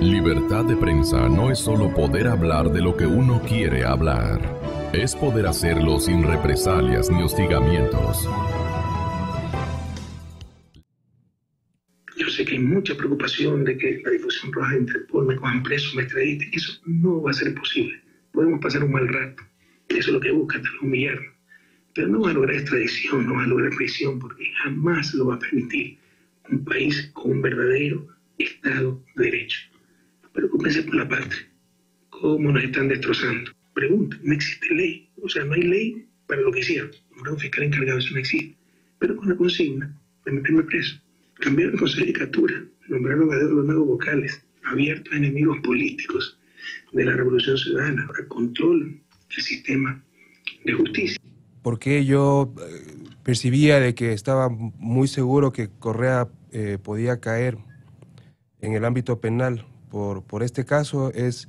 Libertad de prensa no es solo poder hablar de lo que uno quiere hablar. Es poder hacerlo sin represalias ni hostigamientos. Yo sé que hay mucha preocupación de que la difusión roja de Interpol me cojan preso, me extraditen. Eso no va a ser posible. Podemos pasar un mal rato. Eso es lo que busca, tal vez humillarnos. Pero no va a lograr extradición, no va a lograr prisión, porque jamás lo va a permitir un país con un verdadero Estado de Derecho. Preocúpense por la patria. ¿Cómo nos están destrozando? Pregunta, no existe ley. O sea, no hay ley para lo que hicieron. Nombrar un fiscal encargado, eso no existe. Pero con la consigna de meterme preso. Cambiaron el Consejo de Judicatura, nombraron a los nuevos vocales, abiertos a enemigos políticos de la Revolución Ciudadana. Ahora controlan el sistema de justicia. Porque yo percibía de que estaba muy seguro que Correa podía caer en el ámbito penal por este caso, es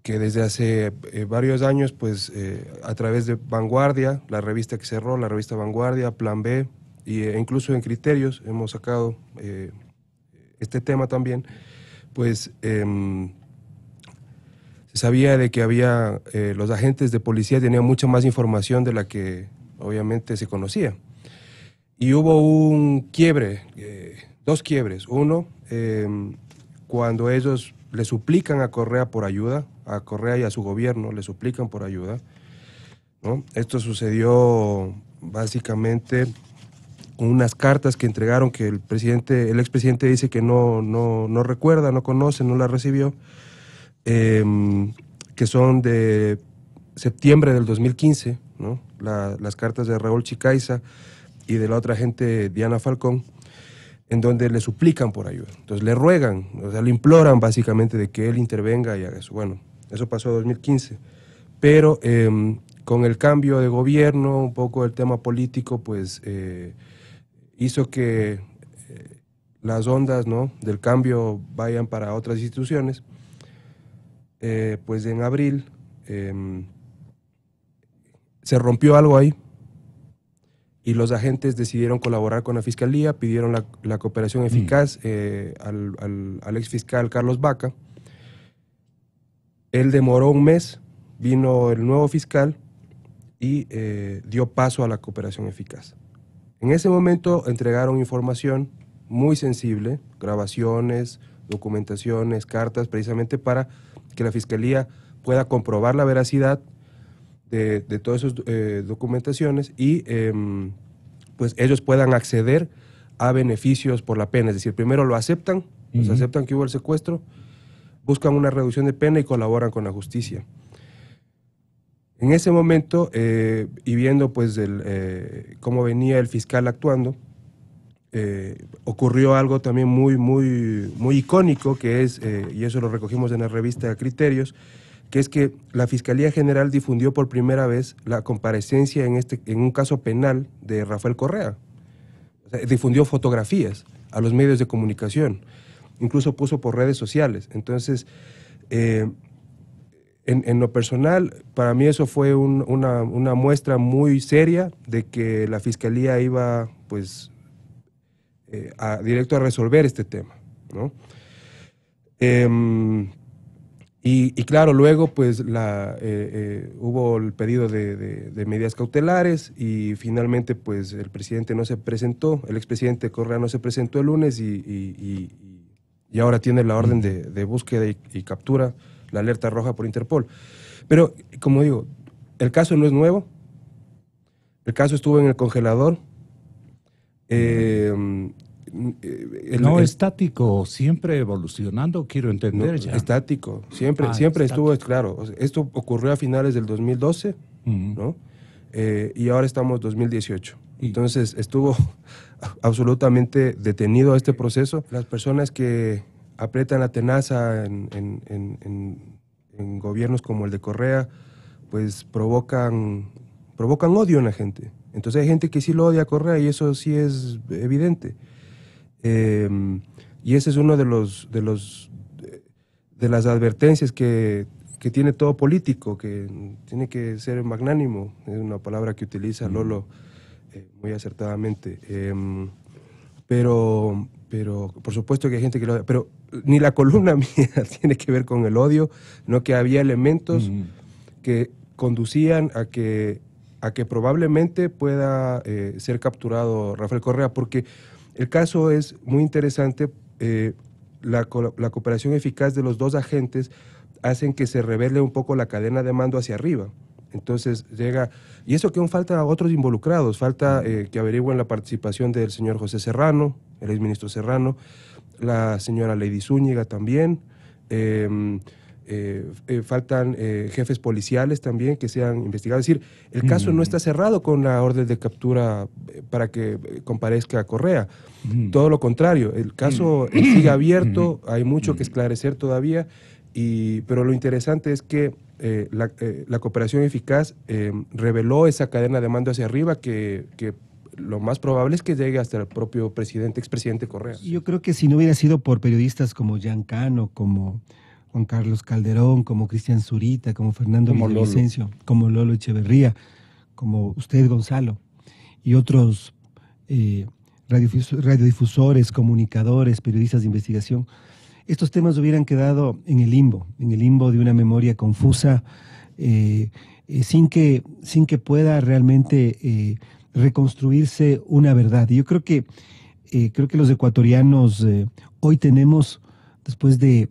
que desde hace varios años, pues a través de Vanguardia, la revista que cerró, la revista Vanguardia, Plan B, e incluso en Criterios hemos sacado este tema también, pues se sabía de que había, los agentes de policía tenían mucha más información de la que obviamente se conocía. Y hubo un quiebre, dos quiebres. Uno, cuando ellos le suplican a Correa por ayuda, a Correa y a su gobierno le suplican por ayuda, ¿no? Esto sucedió básicamente con unas cartas que entregaron que el expresidente dice que no recuerda, no conoce, no las recibió, que son de septiembre del 2015, ¿no? Las cartas de Raúl Chicaiza y de la otra agente Diana Falcón, en donde le suplican por ayuda. Entonces le ruegan, o sea, le imploran básicamente de que él intervenga y haga eso. Bueno, eso pasó en 2015, pero con el cambio de gobierno, un poco el tema político, pues hizo que las ondas, ¿no?, del cambio vayan para otras instituciones. Pues en abril se rompió algo ahí y los agentes decidieron colaborar con la Fiscalía, pidieron la cooperación eficaz al exfiscal Carlos Baca. Él demoró un mes, vino el nuevo fiscal y dio paso a la cooperación eficaz. En ese momento entregaron información muy sensible, grabaciones, documentaciones, cartas, precisamente para que la Fiscalía pueda comprobar la veracidad de todas esas documentaciones y pues ellos puedan acceder a beneficios por la pena. Es decir, primero lo aceptan, pues aceptan que hubo el secuestro, buscan una reducción de pena y colaboran con la justicia. En ese momento, y viendo pues cómo venía el fiscal actuando, ocurrió algo también muy icónico, que es, y eso lo recogimos en la revista Criterios, que es que la Fiscalía General difundió por primera vez la comparecencia en un caso penal de Rafael Correa. O sea, difundió fotografías a los medios de comunicación, incluso puso por redes sociales. Entonces, en lo personal, para mí eso fue una muestra muy seria de que la Fiscalía iba, pues, directo a resolver este tema, ¿no? Y claro, luego pues hubo el pedido de medidas cautelares y finalmente pues el presidente no se presentó, el expresidente Correa no se presentó el lunes y ahora tiene la orden de búsqueda y captura, la alerta roja por Interpol. Pero como digo, el caso no es nuevo, el caso estuvo en el congelador. No estático, siempre evolucionando, quiero entender ya. Estático, siempre estuvo, claro. O sea, esto ocurrió a finales del 2012, ¿no? Y ahora estamos en 2018. Entonces estuvo absolutamente detenido este proceso. Las personas que aprietan la tenaza en gobiernos como el de Correa, pues provocan odio en la gente. Entonces hay gente que sí lo odia a Correa y eso sí es evidente. Y ese es uno de las advertencias que tiene todo político, que tiene que ser magnánimo, es una palabra que utiliza Lolo muy acertadamente. Pero pero por supuesto que hay gente que lo odia. Pero ni la columna mía tiene que ver con el odio, no, que había elementos que conducían a que probablemente pueda ser capturado Rafael Correa, porque el caso es muy interesante. La cooperación eficaz de los dos agentes hacen que se revele un poco la cadena de mando hacia arriba. Entonces llega, y eso que aún falta a otros involucrados, falta que averigüen la participación del señor José Serrano, el exministro Serrano, la señora Lady Zúñiga también, faltan jefes policiales también que sean investigados. Es decir, el caso no está cerrado con la orden de captura para que comparezca Correa. Todo lo contrario, el caso sigue abierto, hay mucho que esclarecer todavía, pero lo interesante es que la cooperación eficaz reveló esa cadena de mando hacia arriba que lo más probable es que llegue hasta el propio expresidente Correa. Yo creo que si no hubiera sido por periodistas como Jean Cano, como Juan Carlos Calderón, como Cristian Zurita, como Fernando Villavicencio, como Lolo Echeverría, como usted, Gonzalo, y otros radiodifusores, comunicadores, periodistas de investigación, estos temas hubieran quedado en el limbo de una memoria confusa, sin que pueda realmente reconstruirse una verdad. Y yo creo que los ecuatorianos hoy tenemos, después de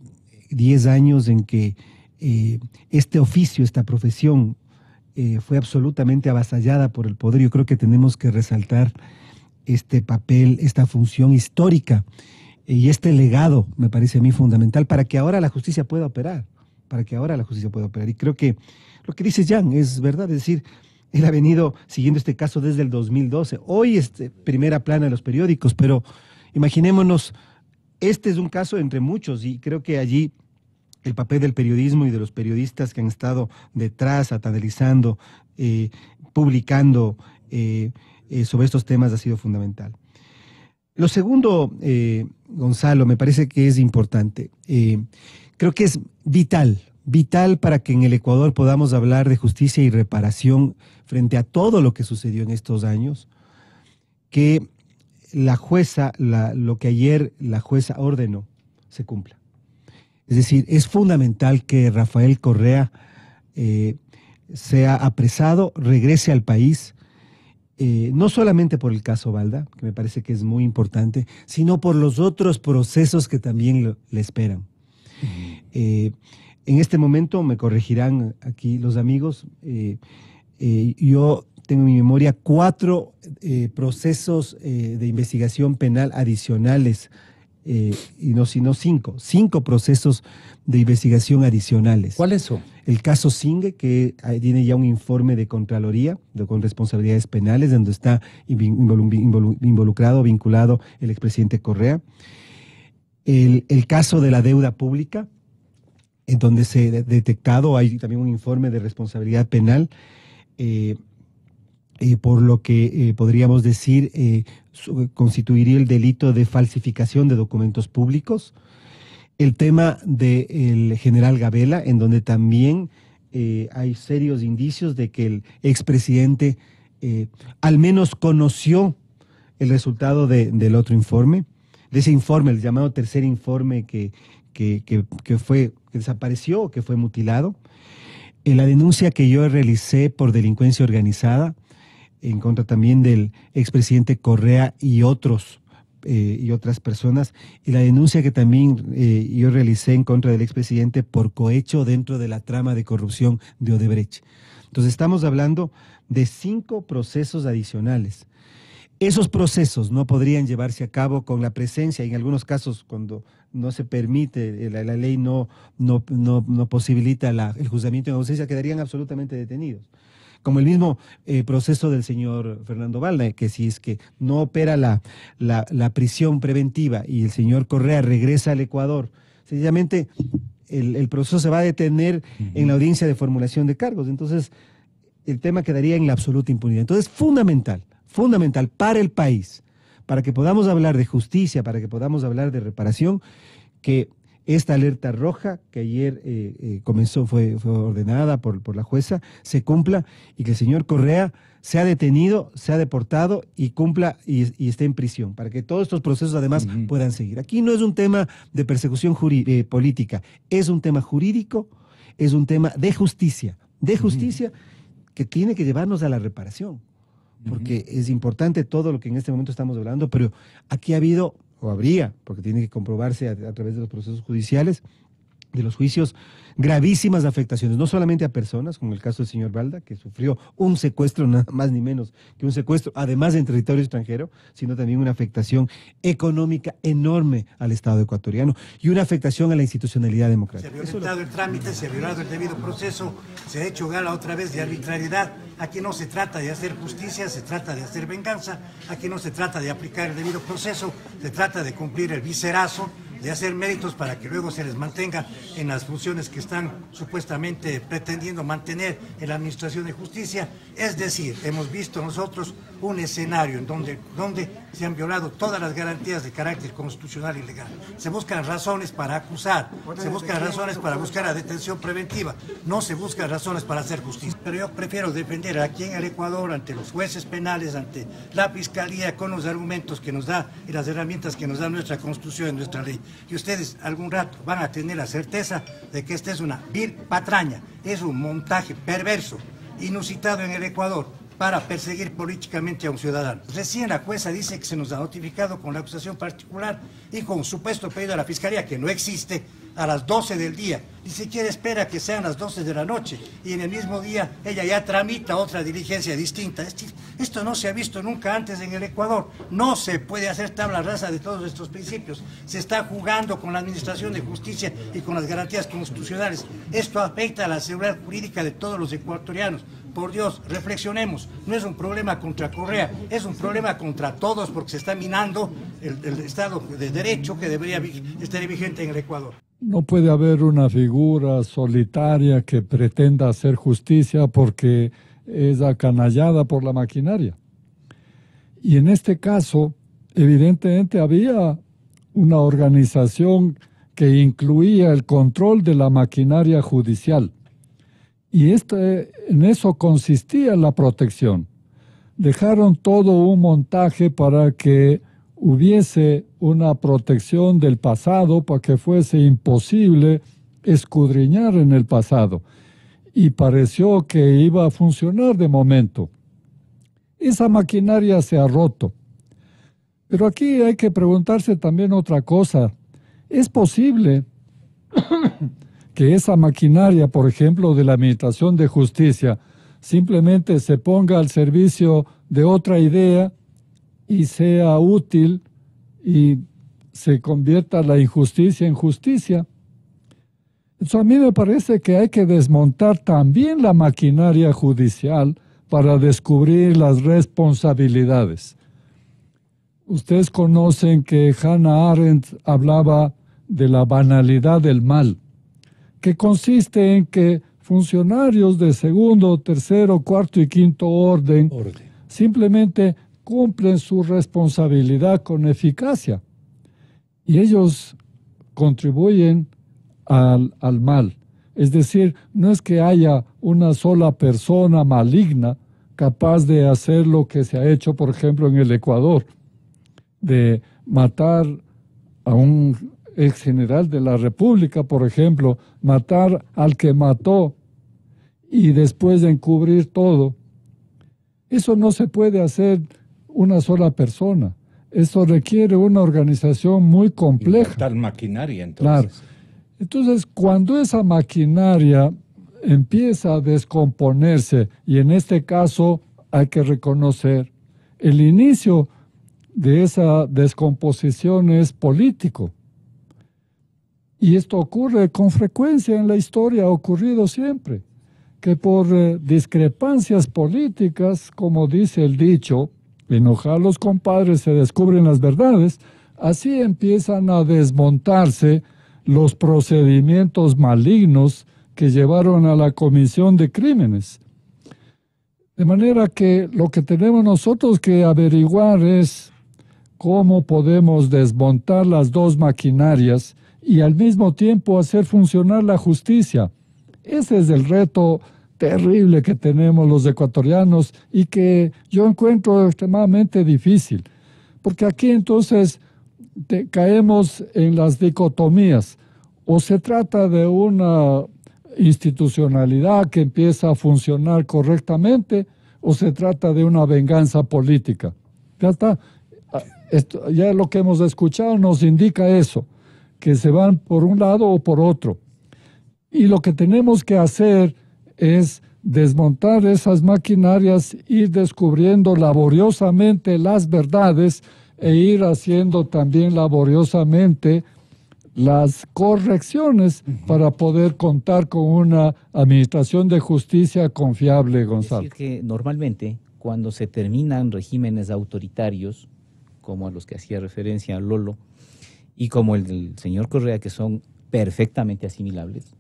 10 años en que este oficio, esta profesión fue absolutamente avasallada por el poder, yo creo que tenemos que resaltar este papel, esta función histórica y este legado, me parece a mí fundamental, para que ahora la justicia pueda operar, Y creo que lo que dice Jan es verdad, es decir, él ha venido siguiendo este caso desde el 2012. Hoy es primera plana de los periódicos, pero imaginémonos, este es un caso entre muchos, y creo que allí el papel del periodismo y de los periodistas que han estado detrás, analizando, publicando sobre estos temas ha sido fundamental. Lo segundo, Gonzalo, me parece que es importante. Creo que es vital para que en el Ecuador podamos hablar de justicia y reparación frente a todo lo que sucedió en estos años, que la jueza, lo que ayer la jueza ordenó, se cumpla. Es decir, es fundamental que Rafael Correa sea apresado, regrese al país, no solamente por el caso Balda, que me parece que es muy importante, sino por los otros procesos que también le esperan. En este momento, me corregirán aquí los amigos, yo tengo en mi memoria 4 procesos de investigación penal adicionales, y no, sino 5 procesos de investigación adicionales. ¿Cuáles son? El caso Singue, que tiene ya un informe de Contraloría con responsabilidades penales, donde está vinculado el expresidente Correa. El caso de la deuda pública, en donde se ha detectado, hay también un informe de responsabilidad penal, por lo que podríamos decir constituiría el delito de falsificación de documentos públicos. El tema del general Gabela, en donde también hay serios indicios de que el expresidente al menos conoció el resultado del otro informe, de ese informe, el llamado tercer informe que desapareció, que fue mutilado. La denuncia que yo realicé por delincuencia organizada en contra también del expresidente Correa y otras personas, y la denuncia que también yo realicé en contra del expresidente por cohecho dentro de la trama de corrupción de Odebrecht. Entonces estamos hablando de 5 procesos adicionales. Esos procesos no podrían llevarse a cabo con la presencia, en algunos casos cuando no se permite, la ley no posibilita el juzgamiento en ausencia, quedarían absolutamente detenidos. Como el mismo proceso del señor Fernando Balda, que si es que no opera la prisión preventiva y el señor Correa regresa al Ecuador, sencillamente el proceso se va a detener en la audiencia de formulación de cargos. Entonces, el tema quedaría en la absoluta impunidad. Entonces, fundamental para el país, para que podamos hablar de justicia, para que podamos hablar de reparación, que esta alerta roja que ayer fue ordenada por la jueza, se cumpla y que el señor Correa sea detenido, sea deportado y cumpla y esté en prisión, para que todos estos procesos además puedan seguir. Aquí no es un tema de persecución política, es un tema jurídico, es un tema de justicia que tiene que llevarnos a la reparación, porque es importante todo lo que en este momento estamos hablando, pero aquí ha habido, o habría, porque tiene que comprobarse a través de los procesos judiciales, de los juicios, gravísimas afectaciones, no solamente a personas, como el caso del señor Balda, que sufrió un secuestro, nada más ni menos que un secuestro, además en territorio extranjero, sino también una afectación económica enorme al Estado ecuatoriano y una afectación a la institucionalidad democrática. Se ha violentado el trámite, se ha violado el debido proceso, se ha hecho gala otra vez de arbitrariedad. Aquí no se trata de hacer justicia, se trata de hacer venganza, aquí no se trata de aplicar el debido proceso, se trata de cumplir el viserazo, de hacer méritos para que luego se les mantenga en las funciones que están supuestamente pretendiendo mantener en la Administración de Justicia. Es decir, hemos visto nosotros un escenario en donde se han violado todas las garantías de carácter constitucional y legal. Se buscan razones para acusar, se buscan razones para buscar la detención preventiva, no se buscan razones para hacer justicia. Pero yo prefiero defender aquí en el Ecuador ante los jueces penales, ante la Fiscalía, con los argumentos que nos da y las herramientas que nos da nuestra Constitución y nuestra ley. Y ustedes algún rato van a tener la certeza de que esta es una vil patraña, es un montaje perverso, inusitado en el Ecuador, para perseguir políticamente a un ciudadano. Recién la jueza dice que se nos ha notificado con la acusación particular y con un supuesto pedido a la Fiscalía que no existe a las 12 del día. Ni siquiera espera que sean las 12 de la noche y en el mismo día ella ya tramita otra diligencia distinta. Esto no se ha visto nunca antes en el Ecuador. No se puede hacer tabla rasa de todos estos principios. Se está jugando con la Administración de Justicia y con las garantías constitucionales. Esto afecta a la seguridad jurídica de todos los ecuatorianos. Por Dios, reflexionemos. No es un problema contra Correa, es un problema contra todos porque se está minando el Estado de Derecho que debería estar vigente en el Ecuador. No puede haber una figura solitaria que pretenda hacer justicia porque es acanallada por la maquinaria. Y en este caso, evidentemente había una organización que incluía el control de la maquinaria judicial. Y en eso consistía la protección. Dejaron todo un montaje para que hubiese una protección del pasado, para que fuese imposible escudriñar en el pasado. Y pareció que iba a funcionar de momento. Esa maquinaria se ha roto. Pero aquí hay que preguntarse también otra cosa. ¿Es posible que esa maquinaria, por ejemplo, de la Administración de Justicia, simplemente se ponga al servicio de otra idea y sea útil y se convierta la injusticia en justicia? Eso a mí me parece que hay que desmontar también la maquinaria judicial para descubrir las responsabilidades. Ustedes conocen que Hannah Arendt hablaba de la banalidad del mal, que consiste en que funcionarios de segundo, tercero, cuarto y quinto orden simplemente cumplen su responsabilidad con eficacia y ellos contribuyen al mal. Es decir, no es que haya una sola persona maligna capaz de hacer lo que se ha hecho, por ejemplo, en el Ecuador, de matar a un ex general de la República, por ejemplo, matar al que mató y después de encubrir todo. Eso no se puede hacer una sola persona. Eso requiere una organización muy compleja. Tal maquinaria, entonces. Claro. Entonces, cuando esa maquinaria empieza a descomponerse, y en este caso hay que reconocer, el inicio de esa descomposición es político. Y esto ocurre con frecuencia en la historia, ha ocurrido siempre, que por discrepancias políticas, como dice el dicho, enojar los compadres se descubren las verdades, así empiezan a desmontarse los procedimientos malignos que llevaron a la comisión de crímenes. De manera que lo que tenemos nosotros que averiguar es cómo podemos desmontar las dos maquinarias y al mismo tiempo hacer funcionar la justicia. Ese es el reto terrible que tenemos los ecuatorianos y que yo encuentro extremadamente difícil. Porque aquí entonces caemos en las dicotomías. O se trata de una institucionalidad que empieza a funcionar correctamente, o se trata de una venganza política. Ya está. Ya lo que hemos escuchado nos indica eso, que se van por un lado o por otro. Y lo que tenemos que hacer es desmontar esas maquinarias, ir descubriendo laboriosamente las verdades e ir haciendo también laboriosamente las correcciones para poder contar con una administración de justicia confiable, Gonzalo. Es decir, que normalmente cuando se terminan regímenes autoritarios, como a los que hacía referencia Lolo, y como el del señor Correa, que son perfectamente asimilables,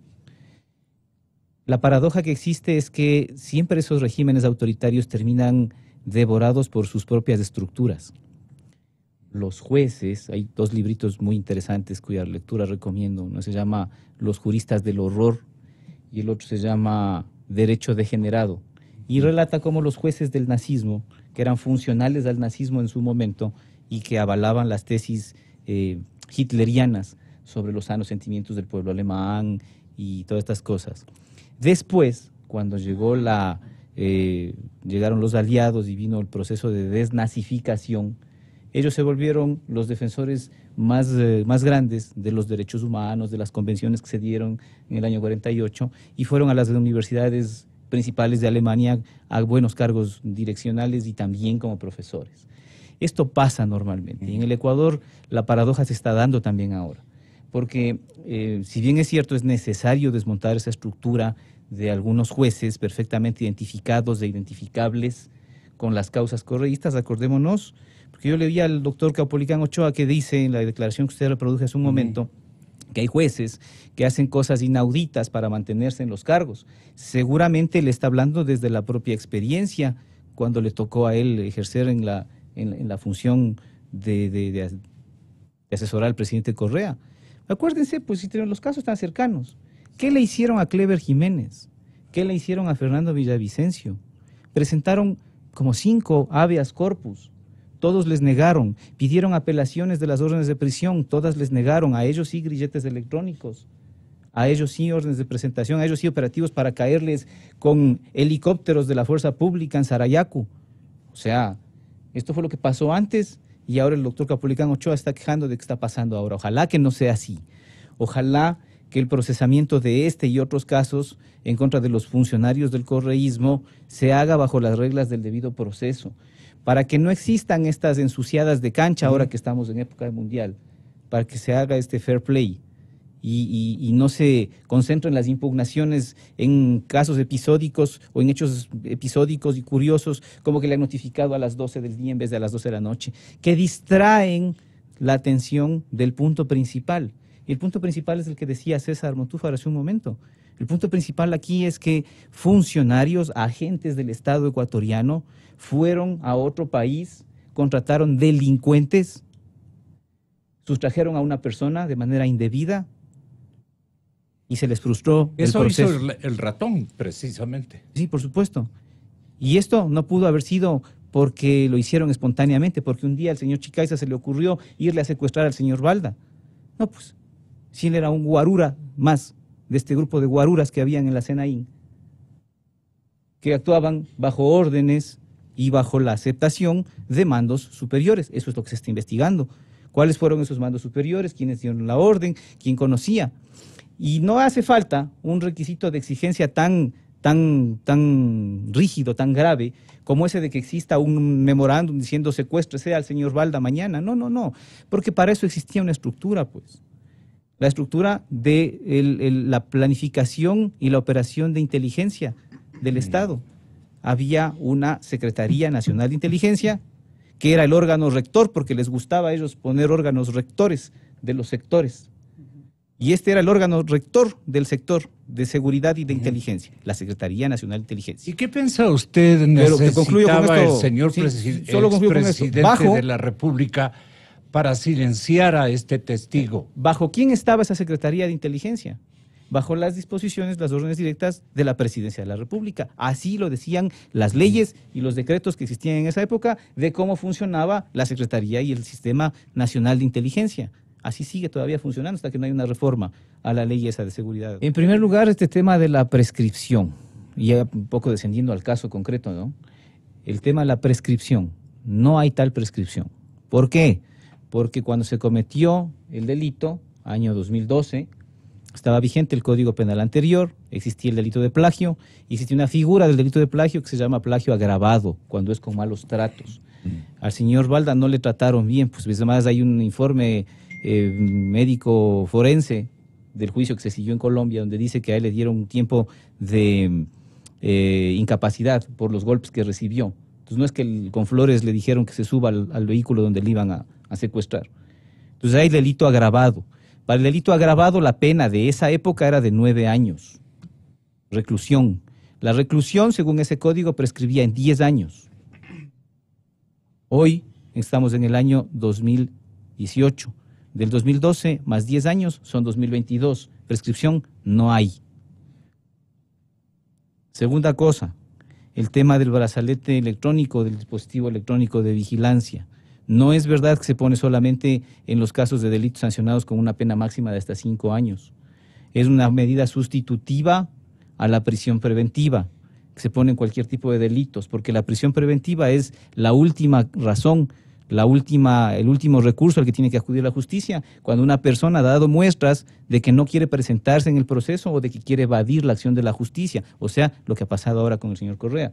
la paradoja que existe es que siempre esos regímenes autoritarios terminan devorados por sus propias estructuras. Los jueces, hay dos libritos muy interesantes cuya lectura recomiendo. Uno se llama Los juristas del horror y el otro se llama Derecho degenerado. Y relata cómo los jueces del nazismo, que eran funcionales al nazismo en su momento y que avalaban las tesis hitlerianas sobre los sanos sentimientos del pueblo alemán y todas estas cosas. Después, cuando llegaron los aliados y vino el proceso de desnazificación, ellos se volvieron los defensores más grandes de los derechos humanos, de las convenciones que se dieron en el año 48, y fueron a las universidades principales de Alemania a buenos cargos direccionales y también como profesores. Esto pasa normalmente. Y en el Ecuador la paradoja se está dando también ahora. Porque si bien es cierto, es necesario desmontar esa estructura de algunos jueces perfectamente identificados e identificables con las causas correístas, acordémonos, porque yo leí al doctor Caupolicán Ochoa que dice en la declaración que usted reproduce hace un momento, que hay jueces que hacen cosas inauditas para mantenerse en los cargos. Seguramente le está hablando desde la propia experiencia, cuando le tocó a él ejercer en la función de asesorar al presidente Correa. Acuérdense, pues si los casos están cercanos. ¿Qué le hicieron a Clever Jiménez? ¿Qué le hicieron a Fernando Villavicencio? Presentaron como 5 habeas corpus. Todos les negaron. Pidieron apelaciones de las órdenes de prisión. Todas les negaron. A ellos sí grilletes electrónicos. A ellos sí órdenes de presentación. A ellos sí operativos para caerles con helicópteros de la fuerza pública en Sarayaku. O sea, esto fue lo que pasó antes y ahora el doctor Caupolicán Ochoa está quejando de qué está pasando ahora. Ojalá que no sea así. Ojalá que el procesamiento de este y otros casos en contra de los funcionarios del correísmo se haga bajo las reglas del debido proceso, para que no existan estas ensuciadas de cancha ahora que estamos en época de mundial, para que se haga este fair play y no se concentren las impugnaciones en casos episódicos o en hechos episódicos y curiosos, como que le han notificado a las 12 del día en vez de a las 12 de la noche, que distraen la atención del punto principal. Y el punto principal es el que decía César Montúfar hace un momento. El punto principal aquí es que funcionarios, agentes del Estado ecuatoriano, fueron a otro país, contrataron delincuentes, sustrajeron a una persona de manera indebida y se les frustró el proceso. Eso hizo el ratón, precisamente. Sí, por supuesto. Y esto no pudo haber sido porque lo hicieron espontáneamente, porque un día al señor Chicaiza se le ocurrió irle a secuestrar al señor Balda. No, pues, si él era un guarura más de este grupo de guaruras que habían en la Senaín, que actuaban bajo órdenes y bajo la aceptación de mandos superiores. Eso es lo que se está investigando. ¿Cuáles fueron esos mandos superiores? ¿Quiénes dieron la orden? ¿Quién conocía? Y no hace falta un requisito de exigencia tan rígido, tan grave, como ese de que exista un memorándum diciendo secuéstrese al señor Balda mañana. No, no, no, porque para eso existía una estructura, pues. La estructura de la planificación y la operación de inteligencia del Estado. Había una Secretaría Nacional de Inteligencia, que era el órgano rector, porque les gustaba a ellos poner órganos rectores de los sectores. Y este era el órgano rector del sector de seguridad y de inteligencia, la Secretaría Nacional de Inteligencia. ¿Y qué piensa usted necesitaba el señor presidente de la República para silenciar a este testigo. ¿Bajo quién estaba esa Secretaría de Inteligencia? Bajo las disposiciones, las órdenes directas de la Presidencia de la República. Así lo decían las leyes y los decretos que existían en esa época de cómo funcionaba la Secretaría y el Sistema Nacional de Inteligencia. Así sigue todavía funcionando hasta que no hay una reforma a la ley esa de seguridad. En primer lugar, este tema de la prescripción, y ya un poco descendiendo al caso concreto, ¿no? El tema de la prescripción. No hay tal prescripción. ¿Por qué? Porque cuando se cometió el delito, año 2012, estaba vigente el Código Penal anterior, existía el delito de plagio, y existía una figura del delito de plagio que se llama plagio agravado, cuando es con malos tratos. Al señor Balda no le trataron bien, pues además hay un informe médico forense del juicio que se siguió en Colombia, donde dice que a él le dieron un tiempo de incapacidad por los golpes que recibió. Entonces no es que con flores le dijeron que se suba al vehículo donde le iban a secuestrar. Entonces hay delito agravado. Para el delito agravado, la pena de esa época era de 9 años. Reclusión. La reclusión, según ese código, prescribía en 10 años. Hoy estamos en el año 2018. Del 2012 más 10 años son 2022. Prescripción no hay. Segunda cosa, el tema del brazalete electrónico, del dispositivo electrónico de vigilancia. No es verdad que se pone solamente en los casos de delitos sancionados con una pena máxima de hasta 5 años. Es una medida sustitutiva a la prisión preventiva, que se pone en cualquier tipo de delitos, porque la prisión preventiva es la última razón, el último recurso al que tiene que acudir la justicia, cuando una persona ha dado muestras de que no quiere presentarse en el proceso o de que quiere evadir la acción de la justicia, o sea, lo que ha pasado ahora con el señor Correa.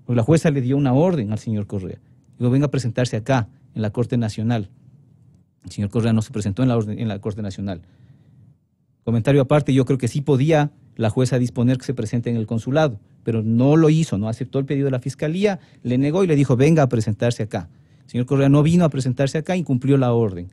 Pues la jueza le dio una orden al señor Correa. Digo, venga a presentarse acá, en la Corte Nacional. El señor Correa no se presentó en la Corte Nacional. Comentario aparte, yo creo que sí podía la jueza disponer que se presente en el consulado, pero no lo hizo, no aceptó el pedido de la Fiscalía, le negó y le dijo, venga a presentarse acá. El señor Correa no vino a presentarse acá, incumplió la orden.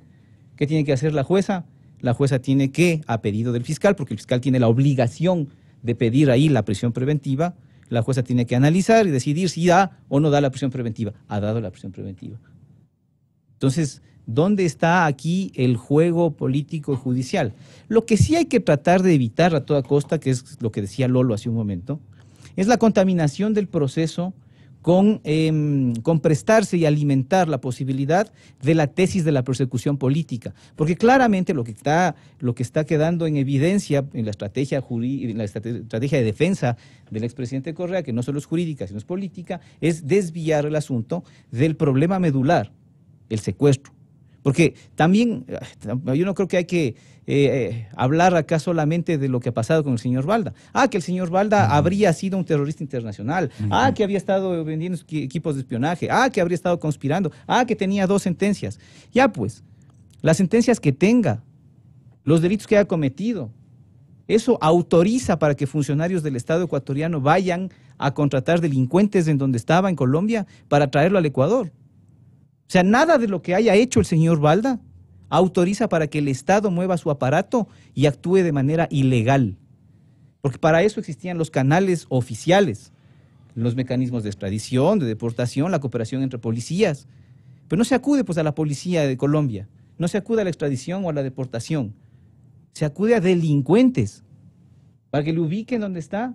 ¿Qué tiene que hacer la jueza? La jueza tiene que, a pedido del fiscal, porque el fiscal tiene la obligación de pedir ahí la prisión preventiva, la jueza tiene que analizar y decidir si da o no da la prisión preventiva. Ha dado la prisión preventiva. Entonces, ¿dónde está aquí el juego político y judicial? Lo que sí hay que tratar de evitar a toda costa, que es lo que decía Lolo hace un momento, es la contaminación del proceso con prestarse y alimentar la posibilidad de la tesis de la persecución política. Porque claramente lo que está quedando en evidencia en la estrategia de defensa del expresidente Correa, que no solo es jurídica, sino es política, es desviar el asunto del problema medular, el secuestro. Porque también, yo no creo que hay que hablar acá solamente de lo que ha pasado con el señor Balda. Que el señor Balda habría sido un terrorista internacional. Que había estado vendiendo equipos de espionaje. Que habría estado conspirando. Que tenía 2 sentencias. Ya pues, las sentencias que tenga, los delitos que haya cometido, eso autoriza para que funcionarios del Estado ecuatoriano vayan a contratar delincuentes en donde estaba, en Colombia, para traerlo al Ecuador. O sea, nada de lo que haya hecho el señor Balda autoriza para que el Estado mueva su aparato y actúe de manera ilegal. Porque para eso existían los canales oficiales, los mecanismos de extradición, de deportación, la cooperación entre policías. Pero no se acude pues a la policía de Colombia, no se acude a la extradición o a la deportación. Se acude a delincuentes para que le ubiquen donde está,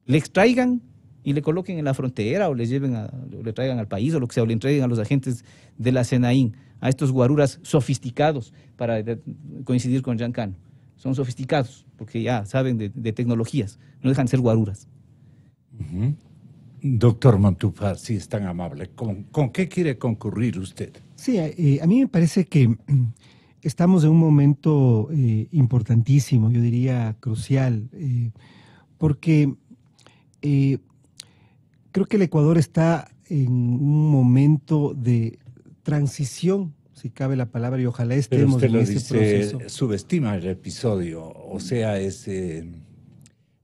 le extraigan y le coloquen en la frontera o le traigan al país o lo que sea, o le entreguen a los agentes de la SENAIN, a estos guaruras sofisticados, para coincidir con Giancano. Son sofisticados porque ya saben de tecnologías, no dejan de ser guaruras. Doctor Montúfar, si es tan amable, ¿con qué quiere concurrir usted? Sí, a mí me parece que estamos en un momento importantísimo, yo diría crucial, porque creo que el Ecuador está en un momento de transición, si cabe la palabra, y ojalá estemos en ese proceso. Subestima el episodio, o sea,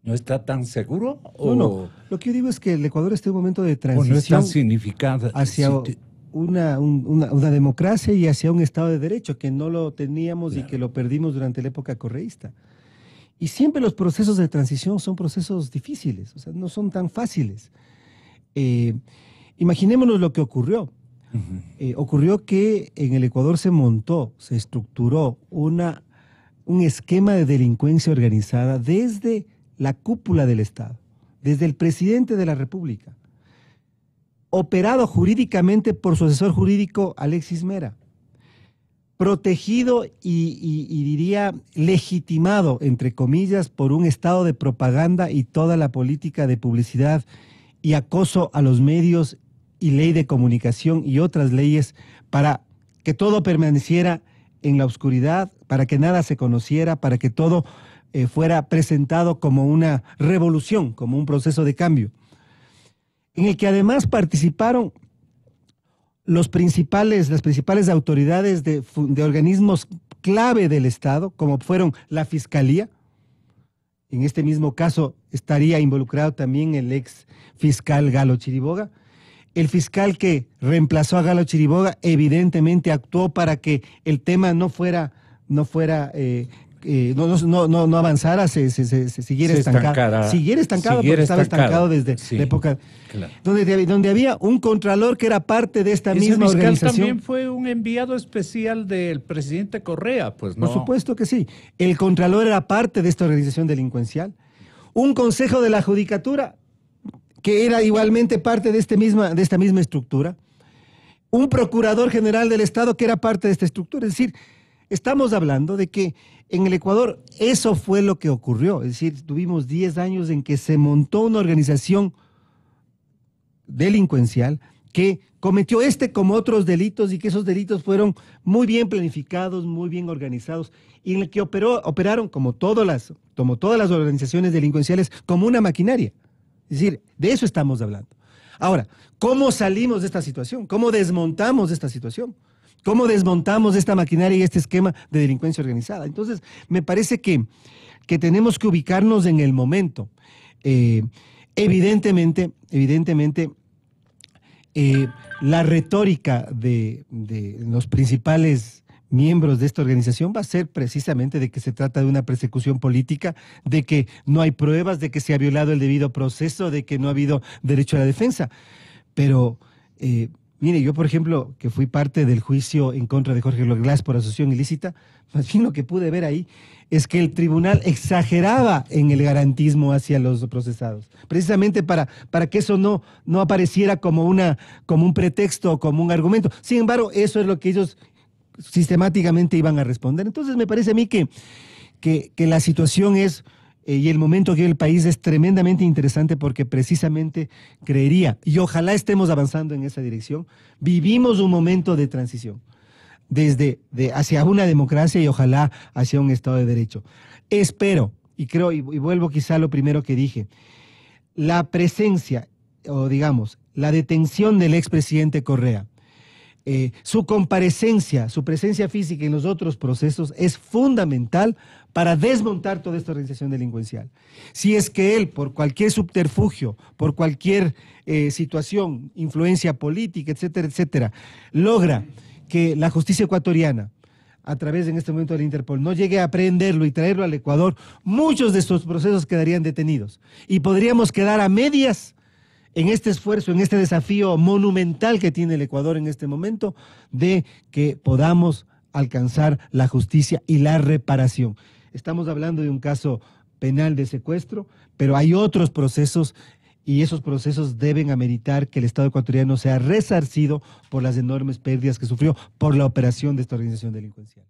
¿no está tan seguro? No, lo que yo digo es que el Ecuador está en un momento de transición no es tan significante hacia una democracia y hacia un Estado de Derecho, que no lo teníamos y que lo perdimos durante la época correísta. Y siempre los procesos de transición son procesos difíciles, o sea, no son tan fáciles. Imaginémonos lo que ocurrió. ocurrió que en el Ecuador se montó, se estructuró un esquema de delincuencia organizada desde la cúpula del Estado, desde el presidente de la República, operado jurídicamente por su asesor jurídico Alexis Mera, protegido y diría legitimado, entre comillas, por un estado de propaganda y toda la política de publicidad y acoso a los medios y ley de comunicación y otras leyes para que todo permaneciera en la oscuridad, para que nada se conociera, para que todo fuera presentado como una revolución, como un proceso de cambio, en el que además participaron las principales autoridades de organismos clave del Estado, como fueron la Fiscalía. En este mismo caso estaría involucrado también el ex fiscal Galo Chiriboga. El fiscal que reemplazó a Galo Chiriboga evidentemente actuó para que el tema no avanzara, se siguiera estancado. Porque estaba estancado desde la época. Claro. Donde había un contralor que era parte de esta misma organización. También fue un enviado especial del presidente Correa, pues no. Por supuesto que sí. El contralor era parte de esta organización delincuencial. Un consejo de la judicatura que era igualmente parte de esta misma estructura. Un procurador general del Estado que era parte de esta estructura. Es decir, estamos hablando de que en el Ecuador eso fue lo que ocurrió. Es decir, tuvimos 10 años en que se montó una organización delincuencial que cometió como otros delitos y que esos delitos fueron muy bien planificados, muy bien organizados y en el que operaron como todas las organizaciones delincuenciales como una maquinaria. Es decir, de eso estamos hablando. Ahora, ¿cómo salimos de esta situación? ¿Cómo desmontamos esta situación? ¿Cómo desmontamos esta maquinaria y este esquema de delincuencia organizada? Entonces, me parece que tenemos que ubicarnos en el momento. Evidentemente, la retórica de los principales miembros de esta organización va a ser precisamente de que se trata de una persecución política, de que no hay pruebas, de que se ha violado el debido proceso, de que no ha habido derecho a la defensa. Pero, mire, yo por ejemplo, que fui parte del juicio en contra de Jorge Glass por asociación ilícita, más bien lo que pude ver ahí es que el tribunal exageraba en el garantismo hacia los procesados, precisamente para que eso no apareciera como un pretexto o como un argumento. Sin embargo, eso es lo que ellos sistemáticamente iban a responder. Entonces me parece a mí que la situación es, y el momento que vive el país es tremendamente interesante porque precisamente creería, y ojalá estemos avanzando en esa dirección, vivimos un momento de transición hacia una democracia y ojalá hacia un Estado de Derecho. Espero, y creo, y vuelvo quizá a lo primero que dije, la presencia, o digamos, la detención del expresidente Correa, su comparecencia, su presencia física en los otros procesos es fundamental para desmontar toda esta organización delincuencial. Si es que él, por cualquier subterfugio, por cualquier situación, influencia política, etcétera, etcétera, logra que la justicia ecuatoriana, a través en este momento del Interpol, no llegue a aprehenderlo y traerlo al Ecuador, muchos de estos procesos quedarían detenidos y podríamos quedar a medias en este esfuerzo, en este desafío monumental que tiene el Ecuador en este momento, de que podamos alcanzar la justicia y la reparación. Estamos hablando de un caso penal de secuestro, pero hay otros procesos y esos procesos deben ameritar que el Estado ecuatoriano sea resarcido por las enormes pérdidas que sufrió por la operación de esta organización delincuencial.